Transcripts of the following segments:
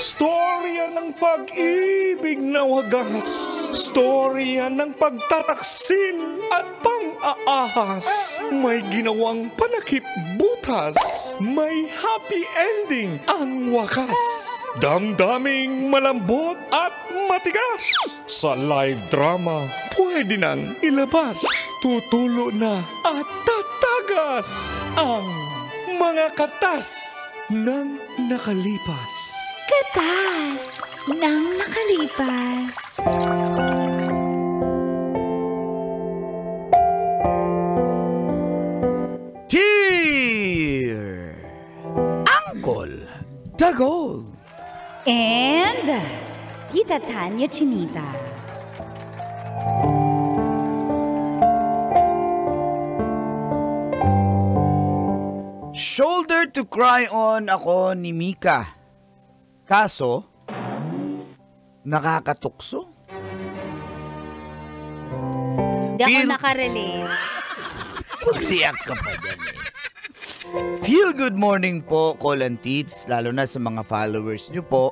Storya ng pag-ibig na wagas. Storya ng pagtataksil at pang-aahas. May ginawang panakip butas. May happy ending ang wakas. Damdaming malambot at matigas. Sa live drama, pwede nang ilabas. Tutulo na at tatagas ang mga katas ng nakalipas. Katas ng nakalipas. Dear Uncle Dagol And Tita Tanya Chinita. Shoulder to cry on ako ni Mika. Kaso, nakakatukso. Hindi ako nakarelate. Pagtiyak ka pa dyan eh. Feel good morning po, Colin Teats, lalo na sa mga followers nyo po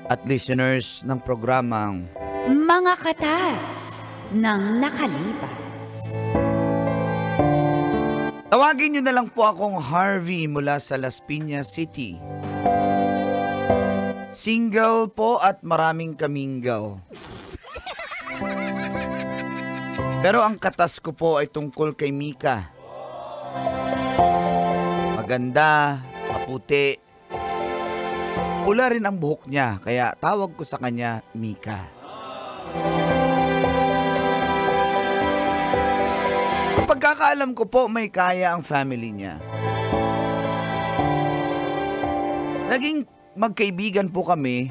at listeners ng programang Mga Katas ng Nakalipas. Tawagin nyo na lang po akong Harvey mula sa Las Piñas City. Single po at maraming kaminggal. Pero ang katas ko po ay tungkol kay Mika. Maganda, maputi. Pula rin ang buhok niya, kaya tawag ko sa kanya Mika. Sa pagkakaalam ko po, may kaya ang family niya. Naging magkaibigan po kami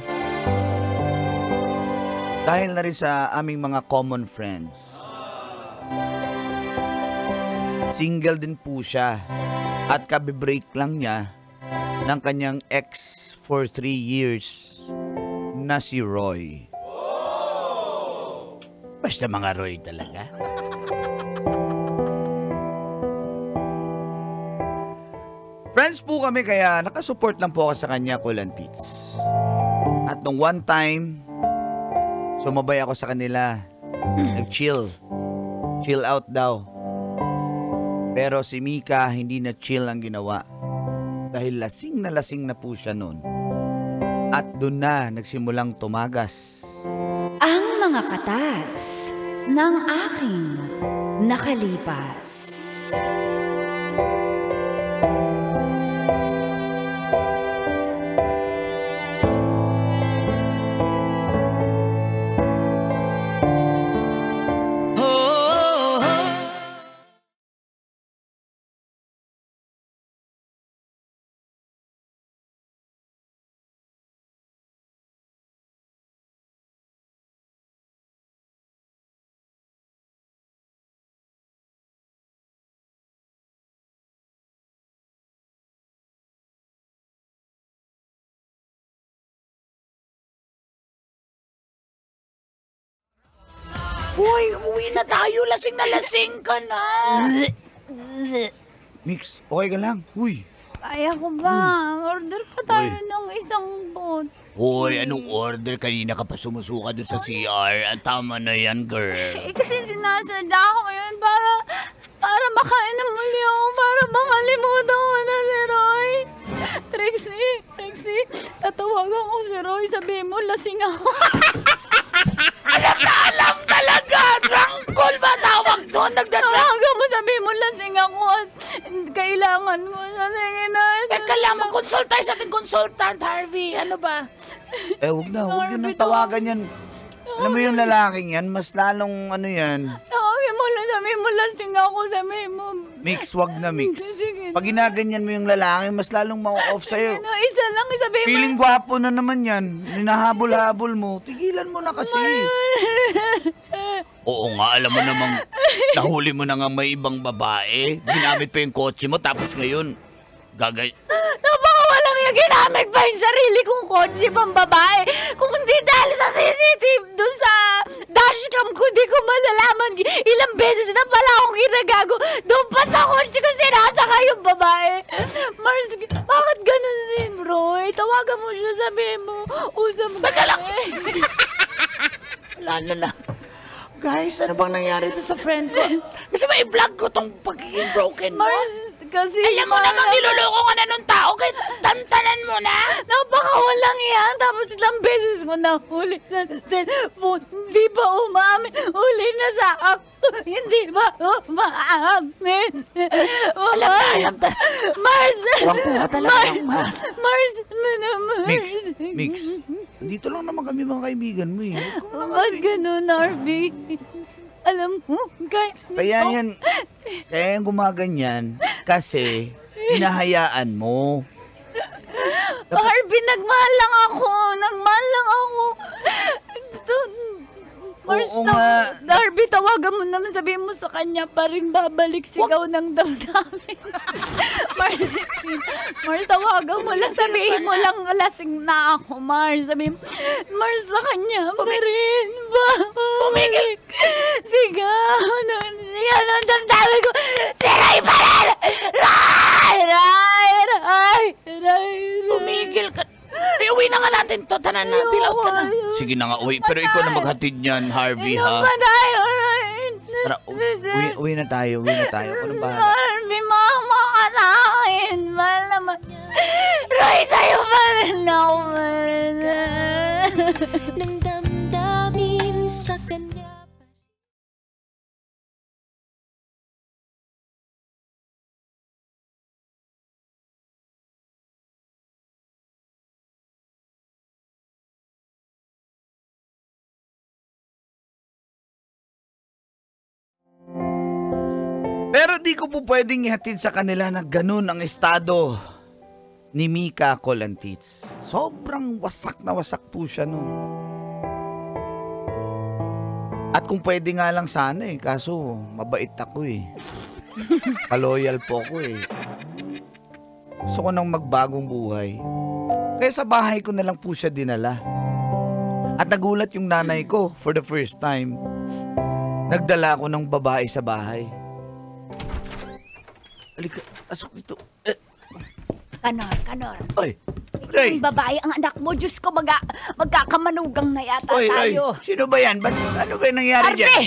dahil na rin sa aming mga common friends. Single din po siya at kabibreak lang niya ng kanyang ex for 3 years na si Roy. Basta mga Roy talaga. Friends po kami kaya nakasupport lang po ako sa kanya, Kulantits. At nung one time, sumabay ako sa kanila. Nag-chill. Chill out daw. Pero si Mika hindi na chill ang ginawa. Dahil lasing na po siya noon. At doon na nagsimulang tumagas. Ang mga katas ng aking nakalipas. Uy, umuwi na tayo. Lasing na lasing ka na. Mix, okay ka lang? Uy. Kaya ko ba? Order pa tayo ng isang bot. Uy, anong order? Kanina ka pa sumusuka doon sa CR. Tama na yan, girl. Kasi sinasadya ako ngayon para makain na muli ako, para makalimutan ko na si Roy. Trixie, tatawagan ko si Roy. Sabihin mo, lasing ako. Alam talaga! Drunk call ba tawag doon? Tawagan mo, sabihin mo, lasing ako at kailangan mo na. Sige na. Teka lang, mag-consult tayo sa ating consultant, Harvey. Ano ba? Huwag nyo nang tawagan yan. Alam mo yung lalaking yan, mas lalong ano yan. Tawagin mo lang, sabihin mo, lasing ako, sabihin mo. Mix, wag na mix. Pag ginaganyan mo yung lalaki, mas lalong ma-off sa'yo. Isa lang, sabihin mo. Feeling gwapo na naman yan. Hinahabol-habol mo. Tigilan mo na kasi. Oo nga, alam mo namang nahuli mo na nga may ibang babae. Ginamit pa yung kotse mo, tapos ngayon, Napakawalang yung ginamit pa yung sarili kong kotse pang babae. Kung hindi dahil sa CCTV doon sa dashcam ko, di ko malalaman. Ilang beses na pala akong ginagago. Doon pa sa kotse ko sinasaka yung babae. Mars, bakit ganun din, Roy? Tawagan mo siya, sabihin mo. Usap mo. Teka lang! Wala na. Guys, ano bang nangyari to sa friend ko? Kasi may vlog ko tong pagiging broken mo. Mars, kasi... Alam mo naman, niloloko ka na ng tao, kahit tantanan mo na. Napakawalang yan. Tapos ilang beses ko na huli na cellphone. Hindi ba umamin? Huli na sa akto. Hindi ba umamin? Alam ta. Mars! Huwag po talaga ng Mars. Mars! Mix. Dito lang naman kami mga kaibigan mo eh. Ba't ganun, Arby? Alam mo, Kaya yan gumaganyan kasi hinahayaan mo. Arby, nagmahal lang ako. Mars, Oo nga. Darby, tawagan mo naman, sabihin mo sa kanya pa rin babalik sigaw ng damdamin. Mars, tawagan mo lang, sabihin mo lang lasing na ako, Mars. Sabihin mo, Mars, sa kanya pa rin babalik sigaw ng damdamin ko. Si Ray pa rin! Ray! Tumigil ka. Ay, uwi na nga natin to. Tanan na. Dilaw ka na. Sige na nga, uwi. Pero ikaw na maghatid niyan, Harvey, ha? Tara, uwi na tayo. Ano ba? Harvey, mama ka sa akin. Mahal naman. Roy, sa'yo pa rin ako. Nang damdamin sa kanya. Pero di ko po pwedeng ihatid sa kanila na ganun ang estado ni Mika Colantits. Sobrang wasak na wasak po siya nun. At kung pwede nga lang sana eh, kaso mabait ako eh. Kaloyal po ako eh. Gusto ko nang magbagong buhay. Kaya sa bahay ko na lang po siya dinala. At nagulat yung nanay ko for the first time. Nagdala ako ng babae sa bahay. Halika, asok dito. Kanor. Ay, Ray. Yung babae, ang anak mo, Diyos ko, magkakamanugang na yata tayo. Sino ba yan? Ano ba yung nangyari Arbe! dyan?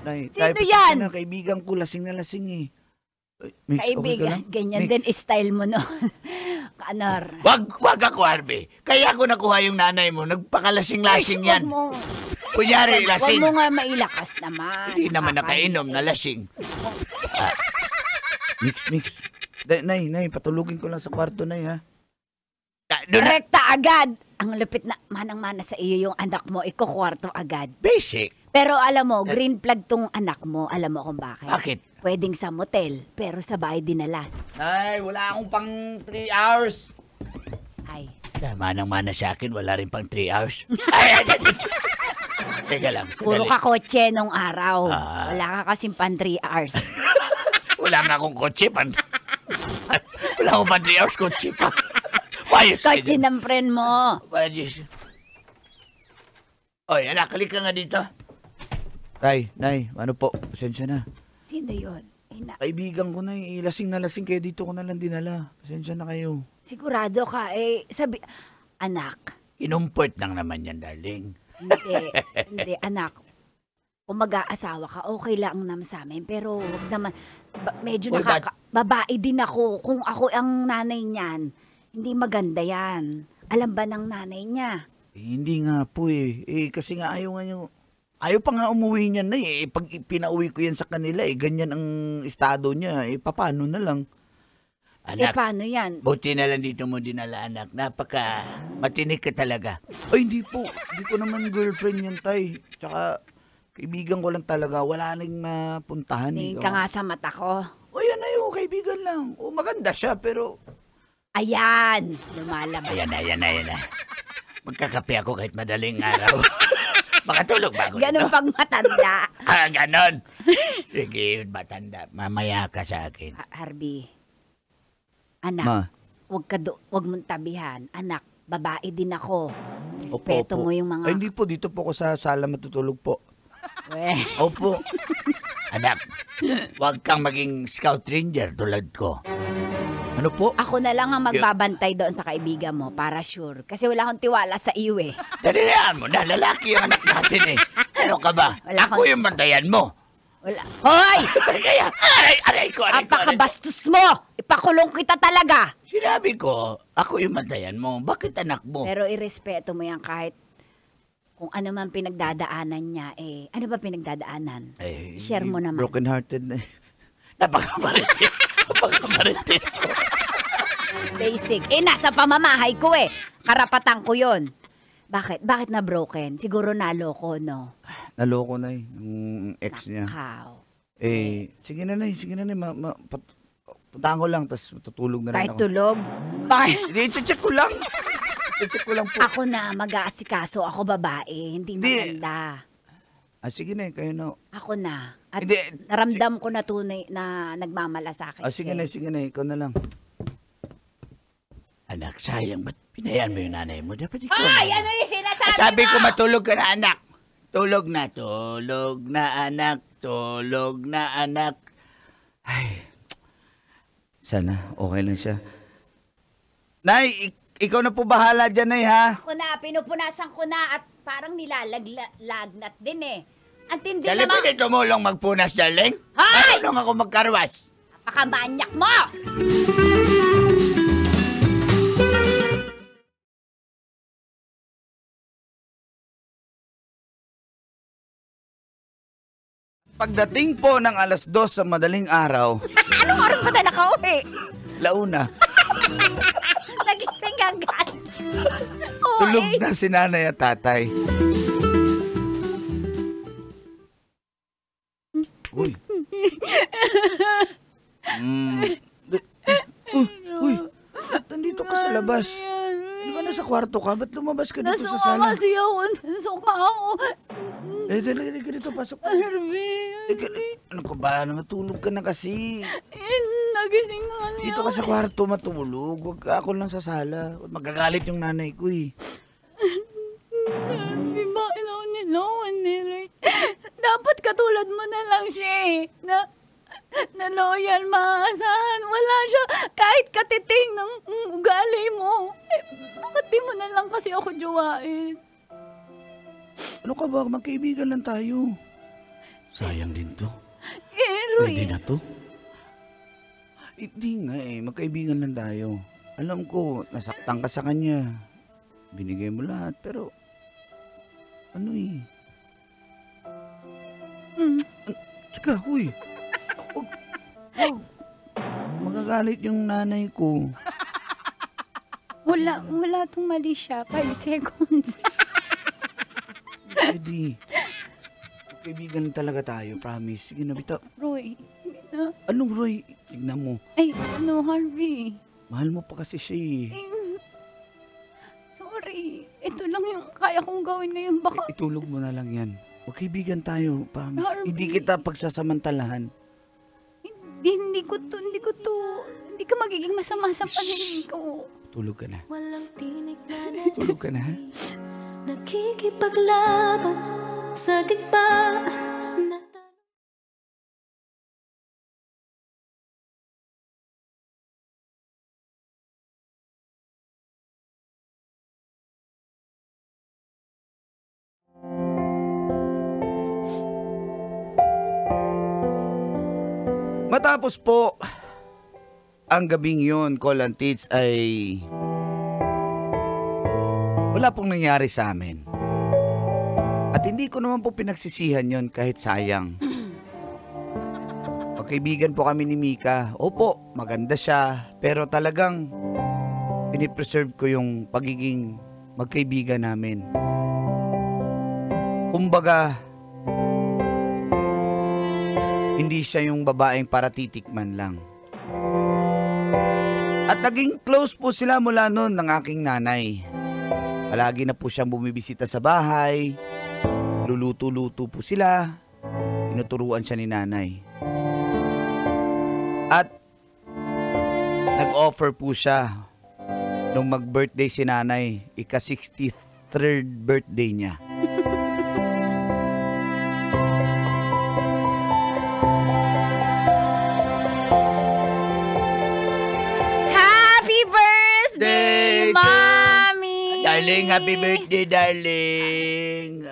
Nay, Sino tayo yan? Na, kaibigan ko, lasing na lasing eh. Ay, Mix, okay ka Kaibigan, lang? ganyan Mix. din style mo, no? Kanor. Wag ako, Arbe. Kaya ako nakuha yung nanay mo. Nagpakalasing-lasing yan. Kunyari, lasing. Huwag mo nga mailakas naman. Hindi naman nakainom na lasing. Mix. Nay, patulugin ko lang sa kwarto, Nay, ha? Rekta agad. Ang lupit na manang-mana sa iyo yung anak mo, ikukwarto agad. Basic. Pero alam mo, green flag tong anak mo. Alam mo kung bakit? Bakit? Pwedeng sa motel, pero sa bahay dinala. Nay, wala akong pang 3 hours. Ay. Manang-mana sa akin, wala rin pang 3 hours. Teka lang, Puro sandali. ka kotse nung araw. Ah. Wala ka kasing pan 3 hours. Wala nga akong kotse pa. Wala akong pa 3 hours kotse pa. Wayos ka Kotse dyan. ng friend mo. Wayos. Oy, anak, kalik ka nga dito. Tay, Nay, ano po? Pasensya na. Sino yun? Kaibigan ko na lasing na lasing, kaya dito ko na lang dinala. Pasensya na kayo. Sigurado ka, sabi, anak, Kinumport lang naman yan, darling. hindi, anak. Kung mag-aasawa ka, okay lang naman sa amin. Pero huwag naman, medyo Uy, babae din ako. Kung ako ang nanay niyan, hindi maganda yan. Alam ba ng nanay niya? Hindi nga po eh. Kasi nga ayaw pa nga umuwi niyan na eh. Pag pinauwi ko yan sa kanila ganyan ang estado niya. Paano na lang? Anak, Paano yan? buti na lang dito mo dinala, anak. Napaka matinik ka talaga. Ay, hindi po. Hindi ko naman girlfriend yan, Tay. Tsaka, kaibigan ko lang talaga. Wala nang napuntahan. Tingin ka nga sa mata ko. O, yan na yun. Kaibigan lang. O, maganda siya, pero... Ayan! Lumalabas. Ayan na. Magkakape ako kahit madaling araw. Makatulog ba ako Ganun dito? pag matanda. Ganon. Sige, matanda. Mamaya ka sa akin. Harvey, anak, Ma. wag mong tabihan. Anak, babae din ako. Respeto mo yung mga... Ay, hindi po. Dito po ako sa sala matutulog po. Opo. Anak, huwag kang maging scout ranger tulad ko. Ano po? Ako na lang ang magbabantay doon sa kaibigan mo para sure. Kasi wala akong tiwala sa iyo eh. Dalihan mo na, lalaki yung anak natin eh. Ano ka ba? Wala Ako yung bantayan mo. Wala. Hoy! Kaya, aray ko. Apakabastos mo! Ipakulong kita talaga! Sinabi ko, ako yung bantayan mo. Bakit anak mo? Pero irespeto mo yan kahit kung ano man pinagdadaanan niya eh. Ano ba pinagdadaanan? Share mo naman. Broken hearted na. Napakamaritis. Napakamaritis mo. Basic. Eh, nasa pamamahay ko eh. Karapatan ko yon. Bakit? Bakit na broken? Siguro naloko, no? Naloko na yung ex niya. Nakaw. Sige na. Puntahan ko lang, tapos tutulog na rin Kahit ako. tulog? Bakit? Hindi, check ko lang. Check ko lang po. Ako na mag-aasikaso. Ako babae. Hindi maganda. Sige na, kayo na. Ako na. At Hindi. naramdam ko na tunay na nagmamalasakit. Sige na, ikaw na lang. Anak, sayang, ba't pinayan mo yung nanay mo? Dapat ikaw. Ay! Ano yung sinasabi Sabi mo? ko matulog ka na, anak. Tulog na anak. Tulog na anak. Ay, sana okay lang siya. Nay, ikaw na po bahala dyan, Nay, ha? Ako na, pinupunasan ko na at parang nilalaglagnat din eh. Ang tindi Dali naman. ba tumulong magpunas, darling? Hay! Marunong ako magkarwas. Napakamanyak mo! Pagdating po ng 2:00 sa madaling araw, Anong oras pa tayo nakauwi? launa, Nagising agad. tulog na si nanay at tatay. Uy. Uy. Ba't nandito ka sa labas? Di ba nasa kwarto ka? Ba't lumabas ka dito sa Nasuka sala? kasi ako. Nasuka ako. Dali ka dito, pasok ka. Ano ka ba? Natulog ka na kasi. Nagising nga niya. Dito ka sa kwarto matulog. Huwag ka ako lang sa sala. Magagalit yung nanay ko eh. Bakit ako nilawan ni Ray? Dapat katulad mo na lang siya eh. Na loyal, maaasahan. Wala siya kahit katiting ng ugali mo. Bakit di mo na lang kasi ako jowain? Ano ka ba? Magkaibigan lang tayo. Sayang din to. Roy. Pwede na to? Hindi nga eh. Magkaibigan lang tayo. Alam ko, nasaktan ka sa kanya. Binigay mo lahat, pero... Ano eh? Teka, huy. Wag. Magagalit yung nanay ko. Wala tong mali siya. 5 seconds. Pwede. Magkaibigan talaga tayo, promise. Sige na, bita. Roy. Anong Roy? Tignan mo. Ay, ano, Harvey? Mahal mo pa kasi siya eh. Sorry. Ito lang yung kaya kong gawin ngayon. Baka... Itulog mo na lang yan. Magkaibigan tayo, promise. Harvey. Hindi kita pagsasamantalahan. Hindi ka magiging masama sa paningin ko. Tulog ka na. Walang tinik na Tulog ka na, ha? nakikipaglaban sa digmaan na Matapos po ang gabing yun, Call and Tits, ay wala pong nangyari sa amin. At hindi ko naman po pinagsisihan yon kahit sayang. Magkaibigan po kami ni Mika. Opo, maganda siya. Pero talagang pinipreserve ko yung pagiging magkaibigan namin. Kumbaga, hindi siya yung babaeng para titikman lang. At naging close po sila mula noon ng aking nanay. Palagi na po siyang bumibisita sa bahay. Luluto-luto po sila. Tinuturuan siya ni nanay. At nag-offer po siya nung mag-birthday si nanay. Ika-63rd birthday niya. Darling, happy birthday, darling.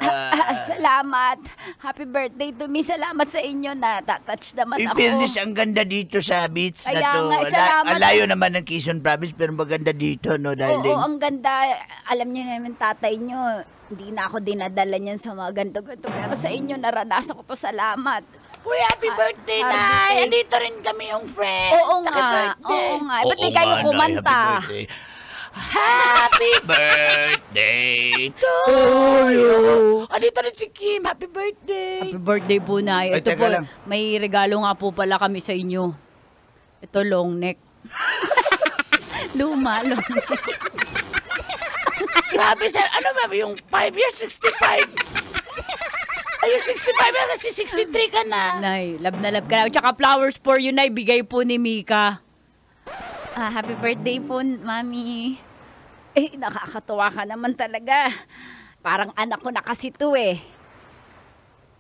Salamat. Happy birthday to me. Salamat sa inyo na touch naman In ako. fairness, ang ganda dito sa beach na Kaya to. nga, salamat. Ang layo naman ng Quezon Province, pero maganda dito, no, darling? Oo, ang ganda. Alam niyo naman, tatay niyo, hindi na ako dinadala niyan sa mga ganito-ganito. Pero sa inyo, naranasan ko to. Salamat. Uy, happy birthday, happy Nay! birthday. Andito rin kami yung friends. Oo Happy nga. birthday. Oo nga. Ba't di kayo Nay, kumanta? happy birthday. Happy birthday to you. Andito rin si Kim. Happy birthday. Happy birthday po, Nay. Ay, Ito teka po, lang. may regalo nga po pala kami sa inyo. Ito, long neck. Luma, long neck. Grabe, sir. Ano ba yung 5 years, 65? Ay, yung 65 years kasi 63 ka na. Nay, love na love ka na. Tsaka flowers for you, Nay. Bigay po ni Mika. Happy birthday po, Mami. Nakakatuwa ka naman talaga. Parang anak ko na kasi to eh.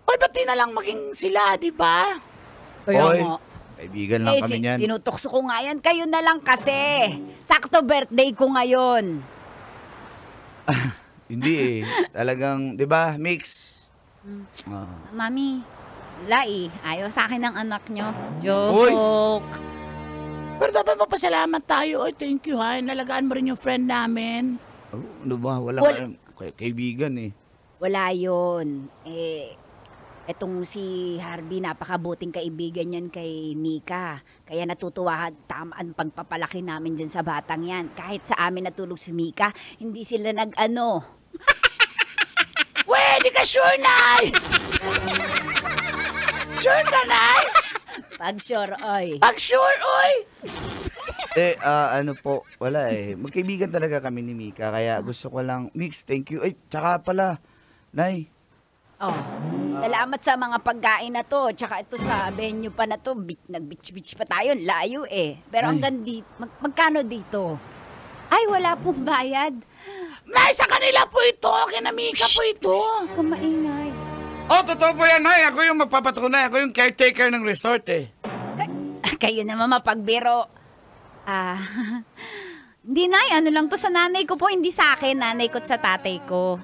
Oy, ba't di na lang maging sila, di ba? Kaya Oy, nga. kaibigan lang kami niyan. Tinutokso ko nga yan. Kayo na lang kasi. Sakto birthday ko ngayon. Hindi eh. Talagang, di ba, mix. Mami, Lai, ayaw sa akin ng anak nyo. Joke. Pero dapat mapasalamat tayo. Oy, thank you ha. Nalagaan mo rin yung friend namin. Oh, ano ba? Wala kaibigan eh. Wala yun. Etong si Harvey, napakabuting kaibigan yan kay Nika. Kaya natutuwa tama ang pagpapalaki namin dyan sa batang yan. Kahit sa amin natulog si Mika, hindi sila nag-ano. Di ka sure, Nay? Sure ka, Nay? Pag sure, oy. Pag sure, oy! Ano po, wala eh. Magkaibigan talaga kami ni Mika, kaya gusto ko lang, Mix, thank you. Ay, tsaka pala, Nay. Oh, salamat sa mga pagkain na to. Tsaka ito sa venue pa na to. Nag-beach-beach pa tayo. Layo eh. Pero hanggang magkano dito? Ay, wala pong bayad. Nay, sa kanila po ito. Kina Mika po ito. Kumaingay. Oh, totoo po yan, Nay. Ako yung magpapatunay. Ako yung caretaker ng resort eh. Kayo naman mapagbiro. Hindi, Nay. Ano lang to sa nanay ko po. Hindi sa akin. Nanay ko at sa tatay ko.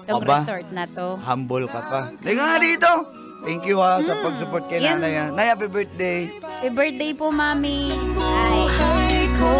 Itong Aba, resort na to. Humble ka pa. Teka nga dito. Thank you ha sa pag-support kay Yan. nanay ha. Nay, happy birthday. Happy birthday po, Mami. Bye. Buhay ko